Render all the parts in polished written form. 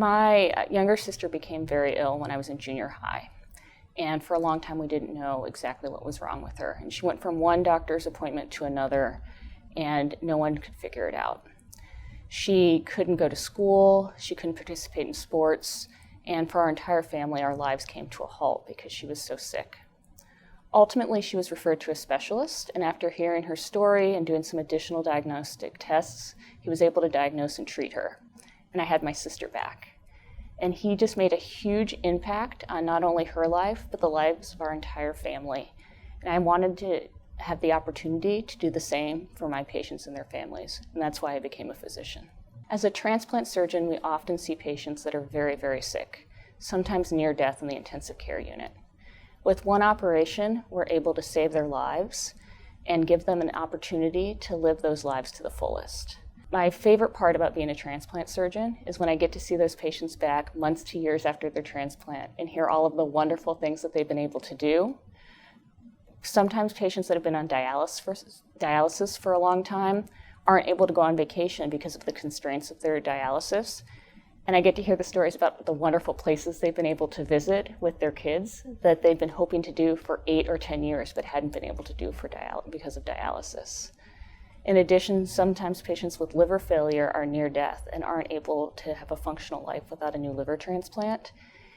My younger sister became very ill when I was in junior high. And for a long time, we didn't know exactly what was wrong with her. And she went from one doctor's appointment to another, and no one could figure it out. She couldn't go to school, she couldn't participate in sports, and for our entire family, our lives came to a halt because she was so sick. Ultimately, she was referred to a specialist, and after hearing her story and doing some additional diagnostic tests, he was able to diagnose and treat her. And I had my sister back. And he just made a huge impact on not only her life, but the lives of our entire family. And I wanted to have the opportunity to do the same for my patients and their families, and that's why I became a physician. As a transplant surgeon, we often see patients that are very, very sick, sometimes near death in the intensive care unit. With one operation, we're able to save their lives and give them an opportunity to live those lives to the fullest. My favorite part about being a transplant surgeon is when I get to see those patients back months to years after their transplant and hear all of the wonderful things that they've been able to do. Sometimes patients that have been on dialysis for a long time aren't able to go on vacation because of the constraints of their dialysis. And I get to hear the stories about the wonderful places they've been able to visit with their kids that they've been hoping to do for 8 or 10 years but hadn't been able to do because of dialysis. In addition, sometimes patients with liver failure are near death and aren't able to have a functional life without a new liver transplant,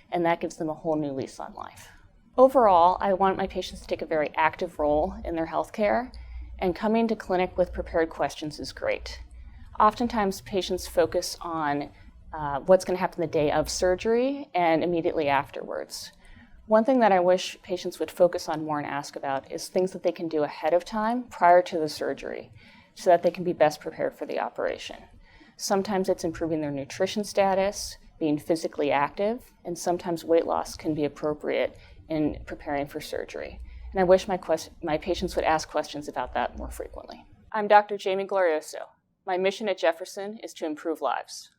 and that gives them a whole new lease on life. Overall, I want my patients to take a very active role in their healthcare, and coming to clinic with prepared questions is great. Oftentimes, patients focus on what's going to happen the day of surgery and immediately afterwards. One thing that I wish patients would focus on more and ask about is things that they can do ahead of time prior to the surgery so that they can be best prepared for the operation. Sometimes it's improving their nutrition status, being physically active, and sometimes weight loss can be appropriate in preparing for surgery. And I wish my patients would ask questions about that more frequently. I'm Dr. Jamie Glorioso. My mission at Jefferson is to improve lives.